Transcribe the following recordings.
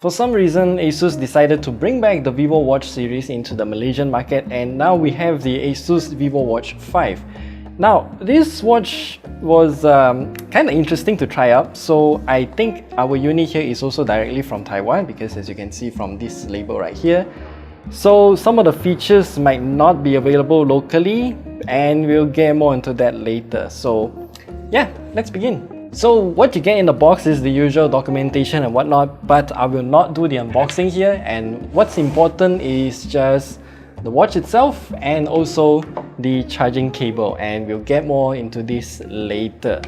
For some reason, ASUS decided to bring back the VivoWatch series into the Malaysian market, and now we have the ASUS VivoWatch 5. Now, this watch was kind of interesting to try out, so I think our unit here is also directly from Taiwan because as you can see from this label right here, so some of the features might not be available locally, and we'll get more into that later. So yeah, let's begin. So what you get in the box is the usual documentation and whatnot, but I will not do the unboxing here, and what's important is just the watch itself and also the charging cable, and we'll get more into this later.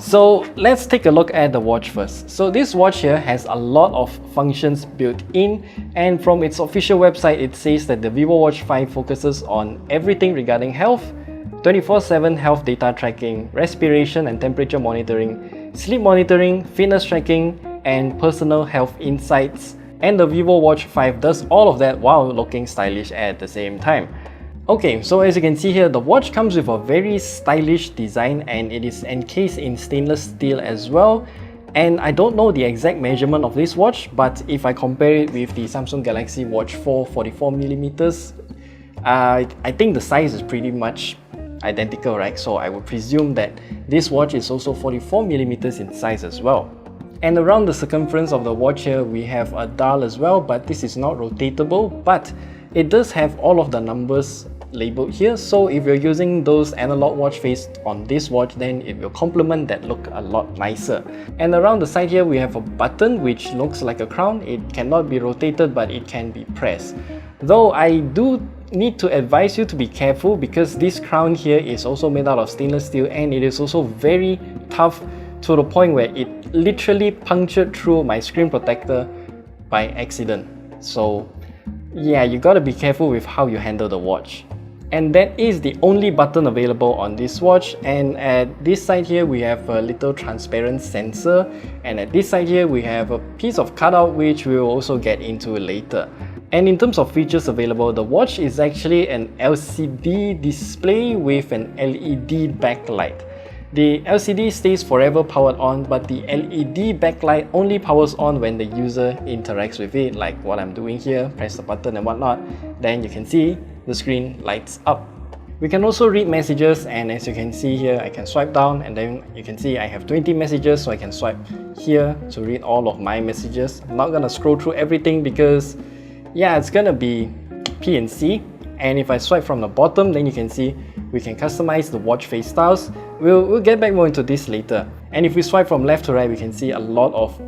So let's take a look at the watch first. So this watch here has a lot of functions built in, and from its official website it says that the VivoWatch 5 focuses on everything regarding health, 24/7 health data tracking, respiration and temperature monitoring, sleep monitoring, fitness tracking, and personal health insights. And the VivoWatch 5 does all of that while looking stylish at the same time. Okay, so as you can see here, the watch comes with a very stylish design, and it is encased in stainless steel as well. And I don't know the exact measurement of this watch, but if I compare it with the Samsung Galaxy Watch 4 44mm, I think the size is pretty much identical, right? So I would presume that this watch is also 44mm in size as well. And around the circumference of the watch here, we have a dial as well, but this is not rotatable, but it does have all of the numbers labeled here. So if you're using those analog watch face on this watch, then it will complement that look a lot nicer. And around the side here, we have a button which looks like a crown. It cannot be rotated, but it can be pressed. Though I do need to advise you to be careful because this crown here is also made out of stainless steel, and it is also very tough to the point where it literally punctured through my screen protector by accident. So yeah, you gotta be careful with how you handle the watch. And that is the only button available on this watch. And at this side here, we have a little transparent sensor, and at this side here, we have a piece of cutout which we will also get into later. And in terms of features available, the watch is actually an LCD display with an LED backlight. The LCD stays forever powered on, but the LED backlight only powers on when the user interacts with it, like what I'm doing here, press the button and whatnot. Then you can see the screen lights up. We can also read messages, and as you can see here, I can swipe down and then you can see I have 20 messages, so I can swipe here to read all of my messages. I'm not gonna scroll through everything because yeah, it's gonna be P&C. And if I swipe from the bottom, then you can see we can customize the watch face styles. We'll get back more into this later. And if we swipe from left to right, we can see a lot of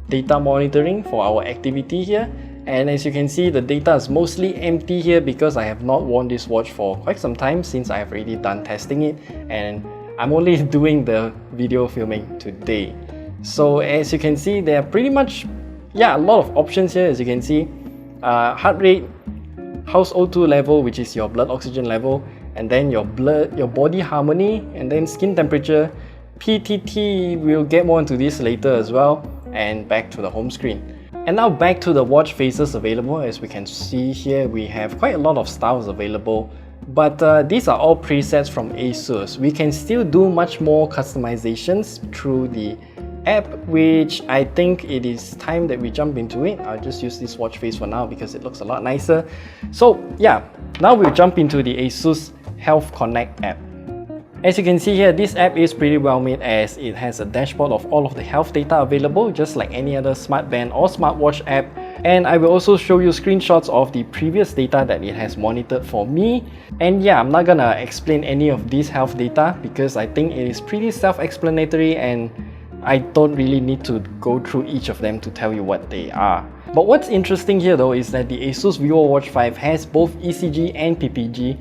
data monitoring for our activity here. And as you can see, the data is mostly empty here because I have not worn this watch for quite some time since I have already done testing it, and I'm only doing the video filming today. So as you can see, there are pretty much a lot of options here. As you can see, heart rate, house O2 level, which is your blood oxygen level, and then your body harmony, and then skin temperature, PTT. We'll get more into this later as well. And back to the home screen. And now back to the watch faces available. As we can see here, we have quite a lot of styles available, but these are all presets from ASUS. We can still do much more customizations through the app, which I think it is time that we jump into it. I'll just use this watch face for now because it looks a lot nicer. So yeah, now we'll jump into the ASUS Health Connect app. As you can see here, this app is pretty well made as it has a dashboard of all of the health data available, just like any other smartband or smartwatch app. And I will also show you screenshots of the previous data that it has monitored for me. And yeah, I'm not gonna explain any of this health data because I think it is pretty self-explanatory and I don't really need to go through each of them to tell you what they are. But what's interesting here though is that the ASUS VivoWatch 5 has both ECG and PPG,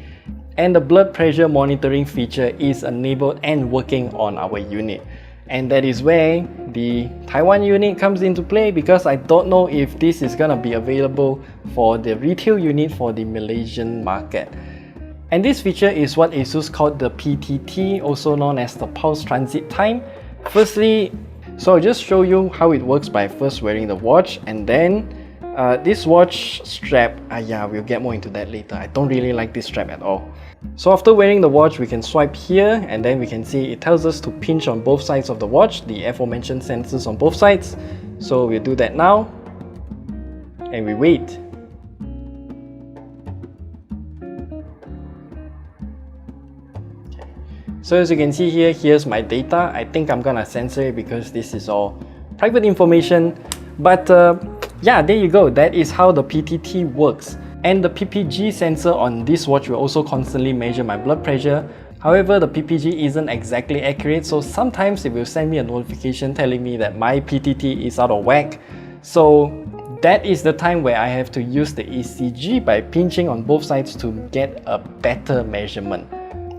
and the blood pressure monitoring feature is enabled and working on our unit. And that is where the Taiwan unit comes into play, because I don't know if this is gonna be available for the retail unit for the Malaysian market. And this feature is what ASUS called the PTT, also known as the pulse transit time. Firstly, so I'll just show you how it works by first wearing the watch, and then this watch strap, yeah, we'll get more into that later. I don't really like this strap at all. So after wearing the watch, we can swipe here, and then we can see it tells us to pinch on both sides of the watch, the aforementioned sensors on both sides. So we'll do that now. and we wait. So as you can see here, here's my data. I think I'm gonna censor it because this is all private information. But yeah, there you go. That is how the PTT works. And the PPG sensor on this watch will also constantly measure my blood pressure. However, the PPG isn't exactly accurate, so sometimes it will send me a notification telling me that my PTT is out of whack. So that is the time where I have to use the ECG by pinching on both sides to get a better measurement.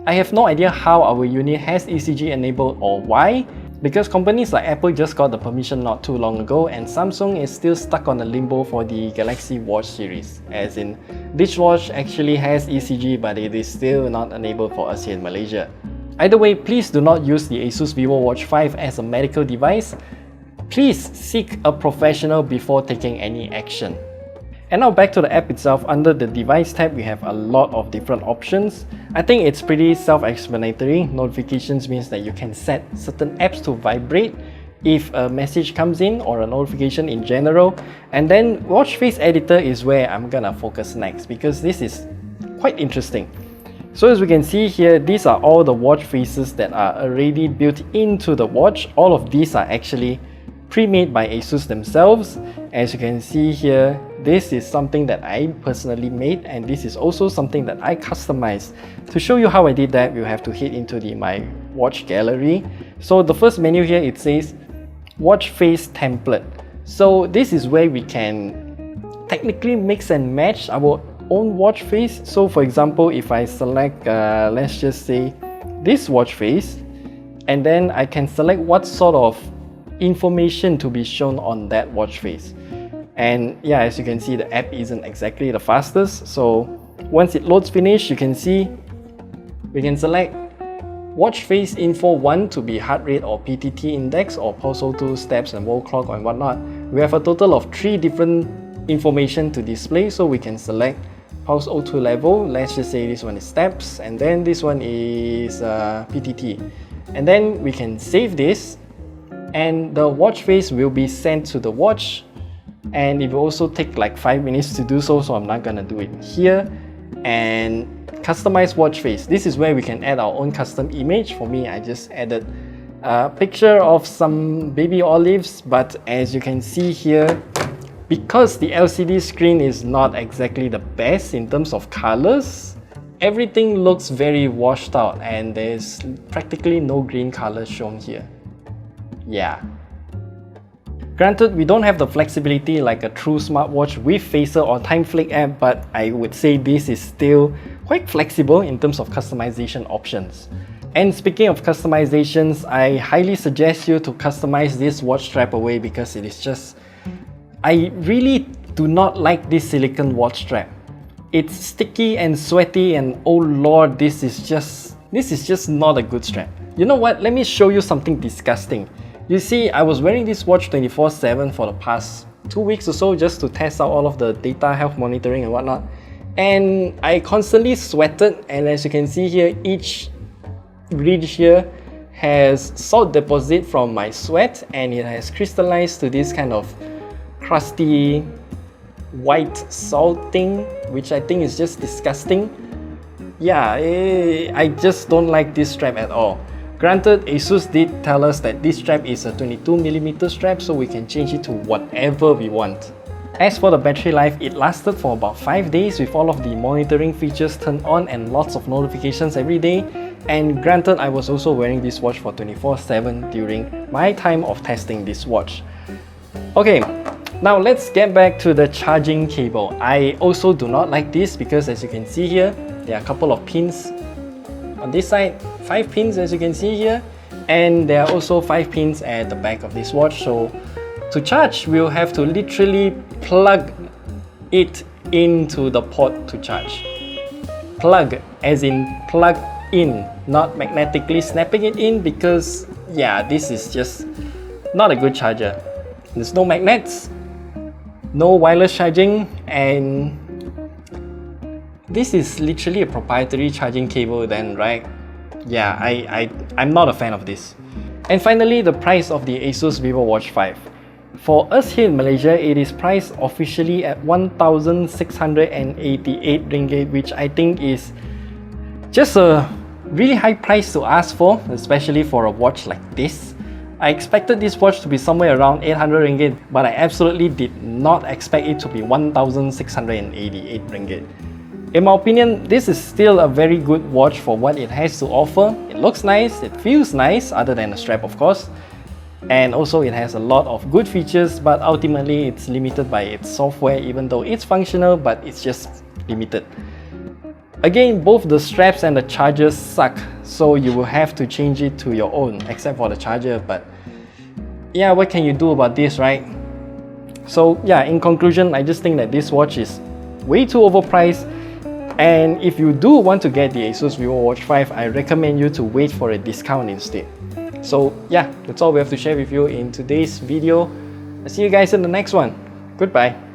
I have no idea how our unit has ECG enabled or why, because companies like Apple just got the permission not too long ago, and Samsung is still stuck on a limbo for the Galaxy Watch series. As in, this watch actually has ECG, but it is still not enabled for us here in Malaysia. Either way, please do not use the ASUS VivoWatch 5 as a medical device. Please seek a professional before taking any action. And now back to the app itself. Under the device tab, we have a lot of different options. I think it's pretty self-explanatory. Notifications means that you can set certain apps to vibrate if a message comes in or a notification in general. And then watch face editor is where I'm gonna focus next, because this is quite interesting. So as we can see here, these are all the watch faces that are already built into the watch. All of these are actually pre-made by ASUS themselves. As you can see here, this is something that I personally made, and this is also something that I customized. To show you how I did that, we'll have to hit into my watch gallery. So the first menu here, it says watch face template. So this is where we can technically mix and match our own watch face. So for example, if I select let's just say this watch face, and then I can select what sort of information to be shown on that watch face. And yeah, as you can see, the app isn't exactly the fastest. So once it loads finish, you can see we can select watch face info 1 to be heart rate or PTT index, or pulse O2, steps and wall clock and whatnot. We have a total of 3 different information to display, so we can select pulse O2 level. Let's just say this one is steps, and then this one is PTT. And then we can save this, and the watch face will be sent to the watch, and it will also take like 5 minutes to do so, so I'm not gonna do it here. And customize watch face, this is where we can add our own custom image. For me, I just added a picture of some baby olives, but as you can see here, because the LCD screen is not exactly the best in terms of colors, everything looks very washed out, and there's practically no green color shown here. Yeah. Granted, we don't have the flexibility like a true smartwatch with Phaser or TimeFlick app, but I would say this is still quite flexible in terms of customization options. And speaking of customizations, I highly suggest you to customize this watch strap away, because it is just... I really do not like this silicone watch strap. It's sticky and sweaty, and oh lord, this is just not a good strap. You know what? Let me show you something disgusting. You see, I was wearing this watch 24/7 for the past 2 weeks or so, just to test out all of the data, health monitoring and whatnot. And I constantly sweated, and as you can see here, each ridge here has salt deposit from my sweat, and it has crystallized to this kind of crusty white salt thing, which I think is just disgusting. Yeah, I just don't like this strap at all. Granted, ASUS did tell us that this strap is a 22mm strap, so we can change it to whatever we want. As for the battery life, it lasted for about 5 days with all of the monitoring features turned on and lots of notifications every day. And granted, I was also wearing this watch for 24/7 during my time of testing this watch. Okay, now let's get back to the charging cable. I also do not like this because, as you can see here, there are a couple of pins on this side, 5 pins as you can see here, and there are also 5 pins at the back of this watch. So to charge, we'll have to literally plug it into the port to charge. Plug as in plug in, not magnetically snapping it in, because yeah, this is just not a good charger. There's no magnets, no wireless charging, and this is literally a proprietary charging cable then, right? Yeah, I'm not a fan of this. And finally, the price of the ASUS VivoWatch 5. For us here in Malaysia, it is priced officially at 1,688 ringgit, which I think is just a really high price to ask for, especially for a watch like this. I expected this watch to be somewhere around 800 ringgit, but I absolutely did not expect it to be 1,688 ringgit. In my opinion, this is still a very good watch for what it has to offer. It looks nice, it feels nice, other than the strap of course. And also it has a lot of good features, but ultimately it's limited by its software, even though it's functional, but it's just limited. Again, both the straps and the chargers suck, so you will have to change it to your own, except for the charger. But yeah, what can you do about this, right? So yeah, in conclusion, I just think that this watch is way too overpriced. And if you do want to get the ASUS VivoWatch 5, I recommend you to wait for a discount instead. So yeah, that's all we have to share with you in today's video. I'll see you guys in the next one. Goodbye.